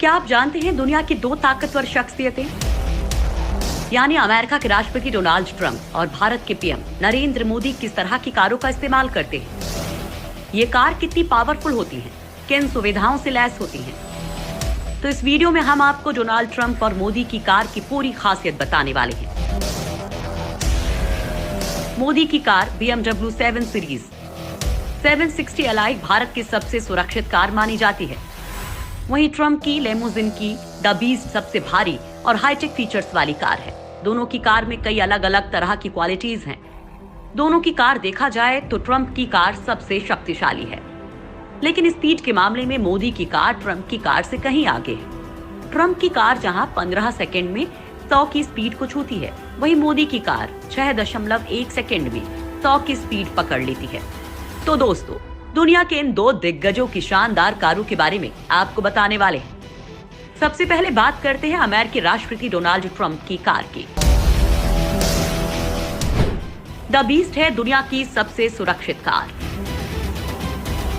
क्या आप जानते हैं दुनिया की दो ताकतवर शख्सियतें, यानी अमेरिका के राष्ट्रपति डोनाल्ड ट्रंप और भारत के पीएम नरेंद्र मोदी किस तरह की कारों का इस्तेमाल करते हैं। ये कार कितनी पावरफुल होती हैं, किन सुविधाओं से लैस होती हैं। तो इस वीडियो में हम आपको डोनाल्ड ट्रंप और मोदी की कार की पूरी खासियत बताने वाले हैं। मोदी की car BMW 7 series 760Li Bharat की सबसे सुरक्षित कार मानी जाती है। वहीं ट्रंप की लेमोजिन की द बीस्ट सबसे भारी और हाईटेक फीचर्स वाली कार है। दोनों की कार में कई अलग अलग तरह की क्वालिटीज हैं। दोनों की कार देखा जाए तो ट्रंप की कार सबसे शक्तिशाली है, लेकिन स्पीड के मामले में मोदी की कार ट्रंप की कार से कहीं आगे है। ट्रंप की कार जहां 15 सेकंड में 100 की स्पीड को छूती है, वहीं मोदी की कार 6.1 सेकंड में 100 की स्पीड पकड़ लेती है। तो दोस्तों, दुनिया के इन दो दिग्गजों की शानदार कारों के बारे में आपको बताने वाले हैं। सबसे पहले बात करते हैं अमेरिकी राष्ट्रपति डोनाल्ड ट्रंप की कार की। द बीस्ट है दुनिया की सबसे सुरक्षित कार।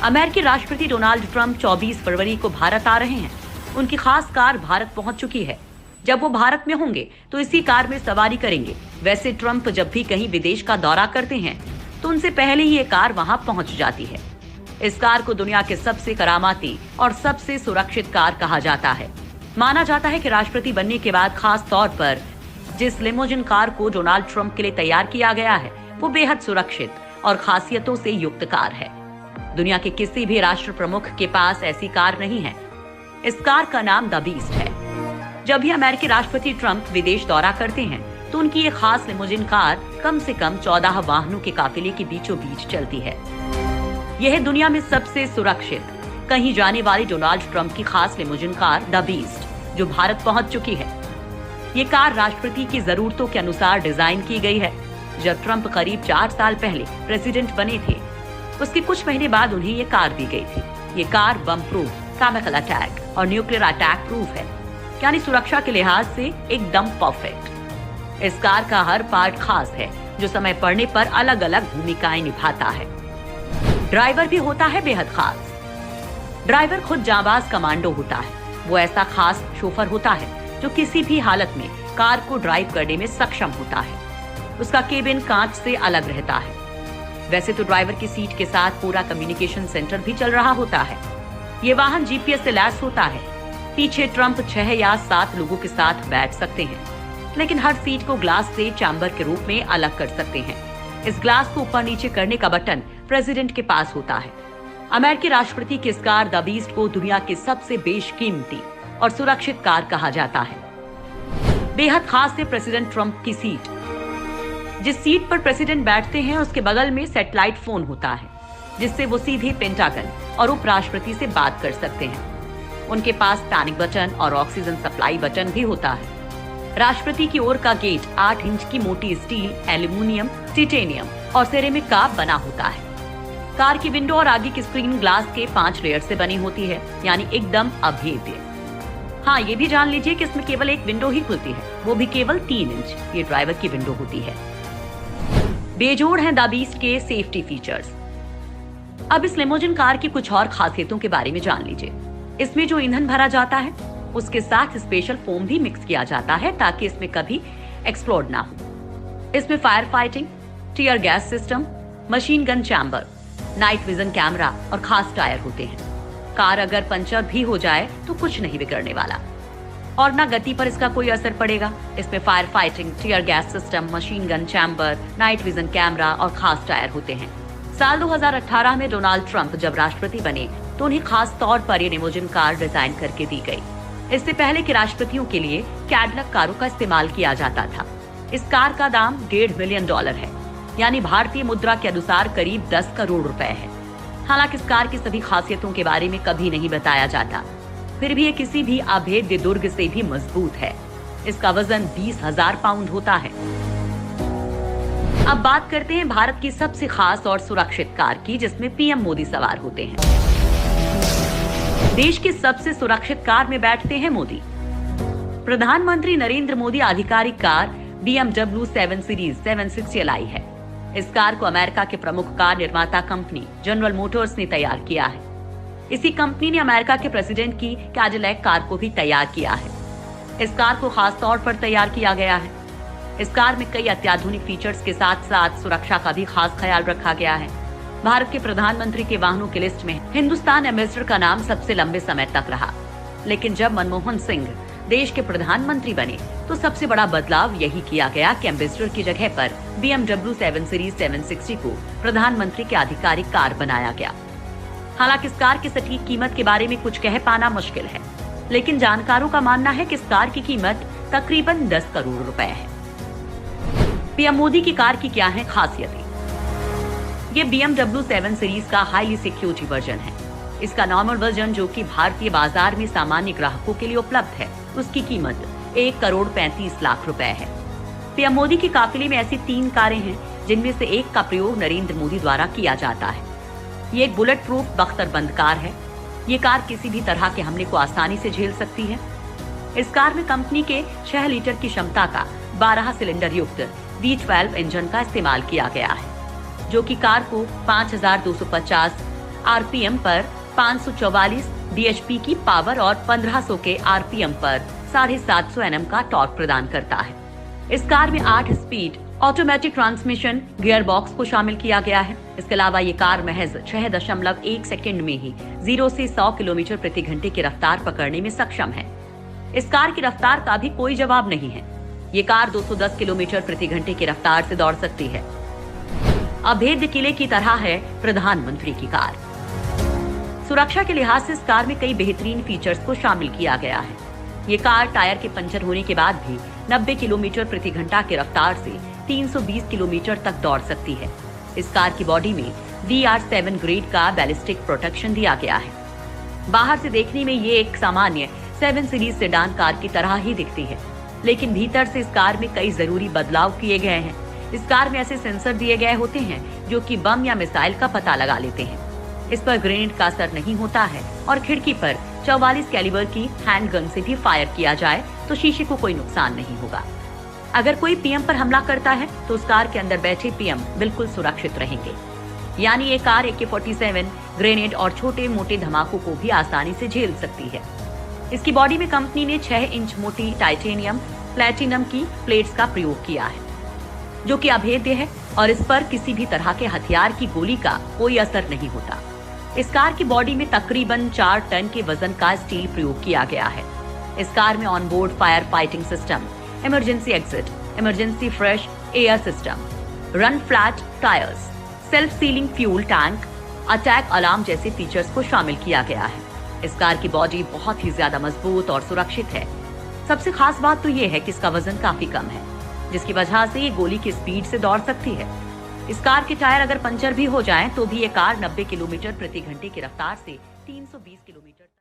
अमेरिकी राष्ट्रपति डोनाल्ड ट्रंप 24 फरवरी को भारत आ रहे हैं। उनकी खास कार भारत पहुंच चुकी है। जब वो भारत में होंगे तो इसी कार में सवारी करेंगे। वैसे ट्रंप जब भी कहीं विदेश का दौरा करते हैं तो उनसे पहले ही ये कार वहां पहुंच जाती है। इस कार को दुनिया के सबसे करामाती और सबसे सुरक्षित कार कहा जाता है। माना जाता है कि राष्ट्रपति बनने के बाद खास तौर पर जिस लिमोजिन कार को डोनाल्ड ट्रंप के लिए तैयार किया गया है, वो बेहद सुरक्षित और खासियतों से युक्त कार है। दुनिया के किसी भी राष्ट्र प्रमुख के पास ऐसी कार नहीं है। इस कार का नाम द बीस्ट है। जब भी अमेरिकी राष्ट्रपति ट्रंप विदेश दौरा करते हैं तो उनकी ये खास लिमोजिन कार कम से कम 14 वाहनों के काफिले के बीचों बीच चलती है। यह है दुनिया में सबसे सुरक्षित कहीं जाने वाली डोनाल्ड ट्रंप की खास लिमोजिन कार द बीस्ट, जो भारत पहुंच चुकी है। ये कार राष्ट्रपति की जरूरतों के अनुसार डिजाइन की गई है। जब ट्रंप करीब 4 साल पहले प्रेसिडेंट बने थे, उसके कुछ महीने बाद उन्हें ये कार दी गई थी। ये car bomb proof, chemical attack और न्यूक्लियर अटैक प्रूफ है, यानी सुरक्षा के लिहाज से एकदम परफेक्ट। इस कार का हर पार्ट खास है, जो समय पड़ने पर अलग अलग भूमिकाएं निभाता है। ड्राइवर भी होता है बेहद खास। ड्राइवर खुद जांबाज कमांडो होता है। वो ऐसा खास शोफर होता है जो किसी भी हालत में कार को ड्राइव करने में सक्षम होता है। उसका केबिन कांच से अलग रहता है। वैसे तो ड्राइवर की सीट के साथ पूरा कम्युनिकेशन सेंटर भी चल रहा होता है। ये वाहन GPS से लैस होता है। पीछे ट्रंप 6 या 7 लोगों के साथ बैठ सकते हैं, लेकिन हर सीट को ग्लास से चैम्बर के रूप में अलग कर सकते हैं। इस ग्लास को ऊपर नीचे करने का बटन प्रेसिडेंट के पास होता है। अमेरिकी राष्ट्रपति की इस कार द बीस्ट को दुनिया की सबसे बेशकीमती और सुरक्षित कार कहा जाता है। बेहद खास है प्रेसिडेंट ट्रंप की सीट। जिस सीट पर प्रेसिडेंट बैठते हैं उसके बगल में सैटेलाइट फोन होता है, जिससे वो सीधे पेंटागन और उपराष्ट्रपति से बात कर सकते हैं। उनके पास पैनिक बटन और ऑक्सीजन सप्लाई बटन भी होता है। राष्ट्रपति की ओर का गेट 8 इंच की मोटी स्टील, एल्यूमिनियम, टाइटेनियम और सिरेमिक का बना होता है। कार की विंडो और आगे की स्क्रीन ग्लास के 5 लेयर से बनी होती है, यानी एकदम अभेद्य। हाँ, ये भी जान लीजिए कि इसमें केवल एक विंडो ही खुलती है, वो भी केवल 3 इंच। ये ड्राइवर की विंडो होती है। बेजोड़ हैं द बीस्ट के सेफ्टी फीचर्स। अब इस लिमोजिन कार की कुछ और खासियतों के बारे में जान लीजिए। इसमें जो ईंधन भरा जाता है उसके साथ स्पेशल फोम भी मिक्स किया जाता है, ताकि इसमें कभी एक्सप्लोड ना हो। इसमें fire fighting, tear gas system, machine gun chamber, night vision camera और खास टायर होते हैं। कार अगर पंचर भी हो जाए तो कुछ नहीं बिगड़ने वाला और ना गति पर इसका कोई असर पड़ेगा। इसमें fire fighting, tear gas system, machine gun chamber, night vision camera और खास टायर होते हैं। साल 2018 में डोनाल्ड ट्रंप जब राष्ट्रपति बने तो उन्हें खास तौर पर ये लिमोजिन कार डिजाइन करके दी गई। इससे पहले के राष्ट्रपतियों के लिए कैडिलक कारों का इस्तेमाल किया जाता था। इस कार का दाम $1.5 मिलियन है, यानी भारतीय मुद्रा के अनुसार करीब 10 करोड़ रुपए है। हालांकि इस कार की सभी खासियतों के बारे में कभी नहीं बताया जाता, फिर भी ये किसी भी अभेद्य दुर्ग से भी मजबूत है। इसका वजन 20,000 पाउंड होता है। अब बात करते हैं भारत की सबसे खास और सुरक्षित कार की, जिसमें पीएम मोदी सवार होते हैं। देश की सबसे सुरक्षित कार में बैठते हैं मोदी। प्रधानमंत्री नरेंद्र मोदी आधिकारिक कार BMW 7 सीरीज 760Li है। इस कार को अमेरिका के प्रमुख कार निर्माता कंपनी जनरल मोटर्स ने तैयार किया है। इसी कंपनी ने अमेरिका के प्रेसिडेंट की कैडिलैक कार को भी तैयार किया है। इस कार को खास तौर पर तैयार किया गया है। इस कार में कई अत्याधुनिक फीचर्स के साथ साथ सुरक्षा का भी खास ख्याल रखा गया है। भारत के प्रधानमंत्री के वाहनों की लिस्ट में हिंदुस्तान एम्बेसडर का नाम सबसे लंबे समय तक रहा, लेकिन जब मनमोहन सिंह देश के प्रधानमंत्री बने तो सबसे बड़ा बदलाव यही किया गया कि एम्बेसडर की जगह पर BMW 7 सीरीज 760 को प्रधानमंत्री के आधिकारिक कार बनाया गया। हालांकि इस कार की सटीक कीमत के बारे में कुछ कह पाना मुश्किल है, लेकिन जानकारों का मानना है कि इस कार की कीमत तकरीबन 10 करोड़ रुपए है। पीएम मोदी की कार की क्या है खासियतें? ये BMW 7 सीरीज का हाईली सिक्योरिटी वर्जन है। इसका नॉर्मल वर्जन, जो कि भारतीय बाजार में सामान्य ग्राहकों के लिए उपलब्ध है, उसकी कीमत 1 करोड़ 35 लाख रुपए है। पीएम मोदी की काफिले में ऐसी 3 कारें हैं, जिनमें से एक का प्रयोग नरेंद्र मोदी द्वारा किया जाता है। ये एक बुलेट प्रूफ बख्तरबंद कार है। ये कार किसी भी तरह के हमले को आसानी से झेल सकती है। इस कार में कंपनी के 6 लीटर की क्षमता का 12 सिलेंडर युक्त V12 इंजन का इस्तेमाल किया गया है, जो कि कार को 5250 RPM पर 544 bhp की पावर और 1500 के RPM पर 750 Nm का टॉर्क प्रदान करता है। इस कार में 8 speed automatic transmission gear box को शामिल किया गया है। इसके अलावा ये कार महज 6.1 सेकंड में ही 0 से 100 किलोमीटर प्रति घंटे की रफ्तार पकड़ने में सक्षम है। इस कार की रफ्तार का भी कोई जवाब नहीं है। ये कार 210 किलोमीटर प्रति घंटे की रफ्तार से दौड़ सकती है। अभेद्य किले की तरह है प्रधानमंत्री की कार। सुरक्षा के लिहाज से इस कार में कई बेहतरीन फीचर्स को शामिल किया गया है। ये कार टायर के पंचर होने के बाद भी 90 किलोमीटर प्रति घंटा की रफ्तार से 320 किलोमीटर तक दौड़ सकती है। इस कार की बॉडी में VR7 ग्रेड का बैलिस्टिक प्रोटेक्शन दिया गया है। बाहर से देखने में ये एक सामान्य 7 सीरीज सेडान कार की तरह ही दिखती है, लेकिन भीतर से इस कार में कई जरूरी बदलाव किए गए हैं। इस कार में ऐसे सेंसर दिए गए होते हैं जो कि बम या मिसाइल का पता लगा लेते हैं। इस पर ग्रेनेड का असर नहीं होता है और खिड़की पर 44 कैलिबर की हैंड गन से भी फायर किया जाए तो शीशे को कोई नुकसान नहीं होगा। अगर कोई पीएम पर हमला करता है तो उस कार के अंदर बैठे पीएम बिल्कुल सुरक्षित रहेंगे। यानी ये कार AK-47 ग्रेनेड और छोटे मोटे धमाकों को भी आसानी से झेल सकती है। इसकी बॉडी में कंपनी ने 6 इंच मोटी टाइटेनियम प्लेटिनम की प्लेट्स का प्रयोग किया है, जो कि अभेद्य है और इस पर किसी भी तरह के हथियार की गोली का कोई असर नहीं होता। इस कार की बॉडी में तकरीबन 4 टन के वजन का स्टील प्रयोग किया गया है। इस कार में onboard fire fighting system, emergency exit, emergency fresh air system, run flat tyres, self ceiling fuel tank, attack alarm जैसे फीचर्स को शामिल किया गया है। इस कार की बॉडी बहुत ही ज्यादा मजबूत और सुरक्षित है। सबसे खास बात तो ये है कि इसका वजन काफी कम है, जिसकी वजह से ये गोली की स्पीड से दौड़ सकती है। इस कार के टायर अगर पंचर भी हो जाएं तो भी ये कार 90 किलोमीटर प्रति घंटे की रफ्तार से 320 किलोमीटर